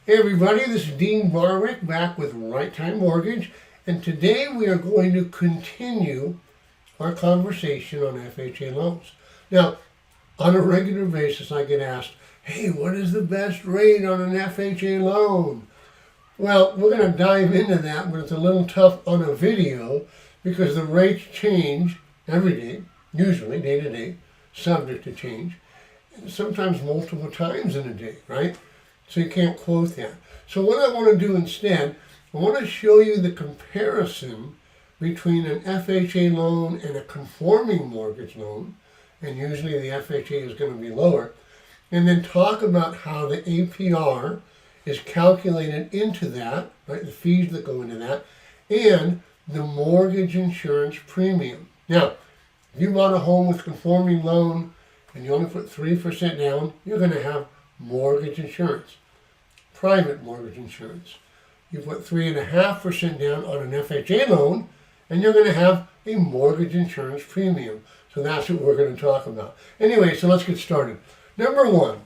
Hey everybody, this is Dean Barwick back with Right Time Mortgage, and today we are going to continue our conversation on FHA loans. Now, on a regular basis I get asked, hey, what is the best rate on an FHA loan? Well, we're going to dive into that, but it's a little tough on a video because the rates change every day, usually day to day, subject to change, and sometimes multiple times in a day, right? So you can't quote that. So what I want to do instead, I want to show you the comparison between an FHA loan and a conforming mortgage loan, and usually the FHA is going to be lower, and then talk about how the APR is calculated into that, right, the fees that go into that, and the mortgage insurance premium. Now, if you bought a home with conforming loan and you only put 3% down, you're going to have mortgage insurance, private mortgage insurance. You put 3.5% down on an FHA loan, and you're going to have a mortgage insurance premium. So that's what we're going to talk about. Anyway, so let's get started. Number one,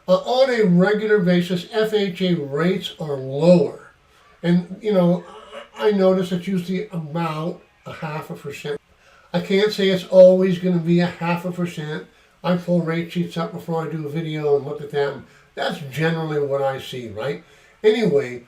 on a regular basis, FHA rates are lower. And, I notice it's usually about 0.5%. I can't say it's always going to be 0.5%. I pull rate sheets up before I do a video and look at them. That's generally what I see, right? Anyway,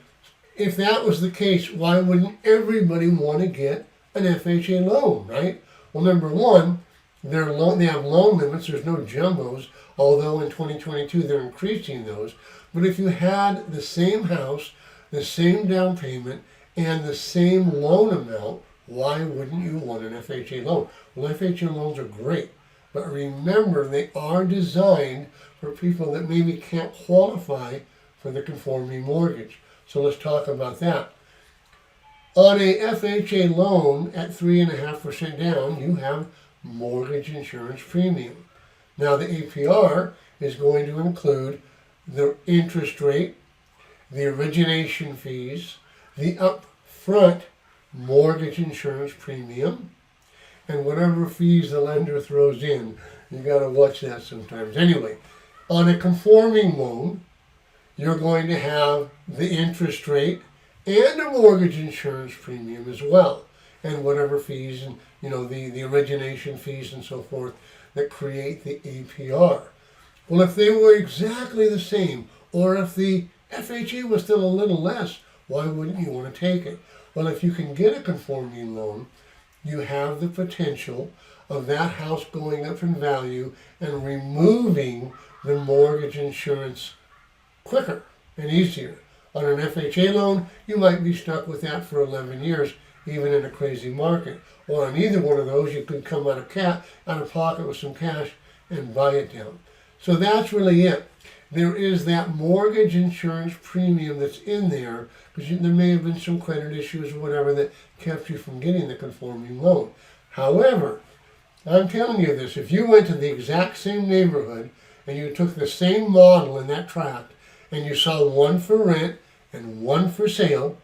if that was the case, why wouldn't everybody want to get an FHA loan, right? Well, number one, they have loan limits. There's no jumbos, although in 2022 they're increasing those. But if you had the same house, the same down payment, and the same loan amount, why wouldn't you want an FHA loan? Well, FHA loans are great. But remember, they are designed for people that maybe can't qualify for the conforming mortgage. So let's talk about that. On a FHA loan at 3.5% down, you have mortgage insurance premium. Now the APR is going to include the interest rate, the origination fees, the upfront mortgage insurance premium, and whatever fees the lender throws in. You got to watch that sometimes. Anyway, on a conforming loan, you're going to have the interest rate and a mortgage insurance premium as well, and whatever fees and the origination fees and so forth that create the APR. Well, if they were exactly the same, or if the FHA was still a little less, why wouldn't you want to take it? Well, if you can get a conforming loan, you have the potential of that house going up in value and removing the mortgage insurance quicker and easier. On an FHA loan, you might be stuck with that for 11 years, even in a crazy market. Or on either one of those, you could come out of pocket with some cash and buy it down. So that's really it. There is that mortgage insurance premium that's in there because there may have been some credit issues or whatever that kept you from getting the conforming loan. However, I'm telling you this, if you went to the exact same neighborhood and you took the same model in that tract and you saw one for rent and one for sale,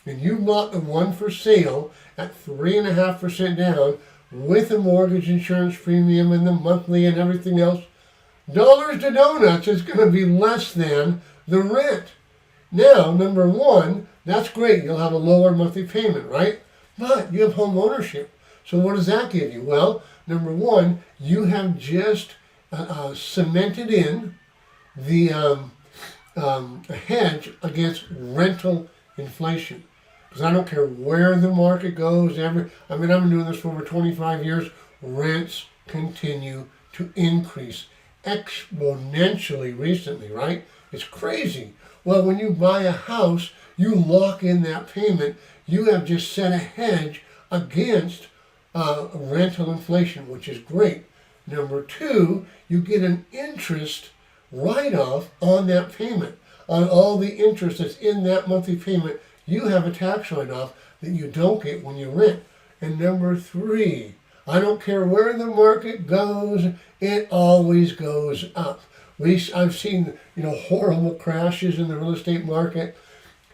and you bought the one for sale at 3.5% down with a mortgage insurance premium and the monthly and everything else, dollars to donuts, is going to be less than the rent. Now, number one, that's great. You'll have a lower monthly payment, right? But you have home ownership. So what does that give you? Well, number one, you have just cemented in the hedge against rental inflation. Because I don't care where the market goes. I've been doing this for over 25 years. Rents continue to increase exponentially recently, right? It's crazy. Well, when you buy a house, you lock in that payment. You have just set a hedge against rental inflation, which is great. Number two, you get an interest write-off on that payment. On all the interest that's in that monthly payment, you have a tax write-off that you don't get when you rent. And number three, I don't care where the market goes, it always goes up. I've seen horrible crashes in the real estate market.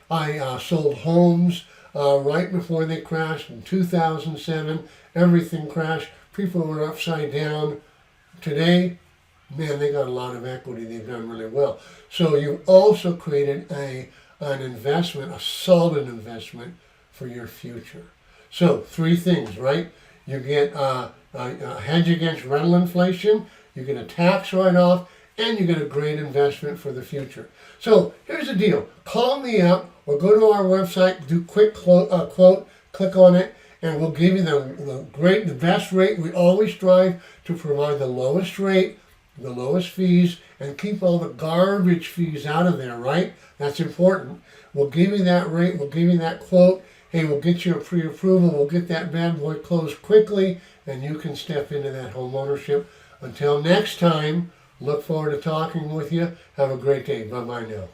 I sold homes right before they crashed in 2007. Everything crashed. People were upside down. Today, man, they got a lot of equity. They've done really well. So you've also created an investment, a solid investment for your future. So 3 things, right? You get a hedge against rental inflation, you get a tax write-off, and you get a great investment for the future. So here's the deal. Call me up or go to our website, do quick quote, click on it, and we'll give you the best rate. We always strive to provide the lowest rate, the lowest fees, and keep all the garbage fees out of there, right? That's important. We'll give you that rate, we'll give you that quote. Hey, we'll get you a pre-approval, we'll get that bad boy closed quickly, and you can step into that home ownership. Until next time, look forward to talking with you. Have a great day. Bye-bye now.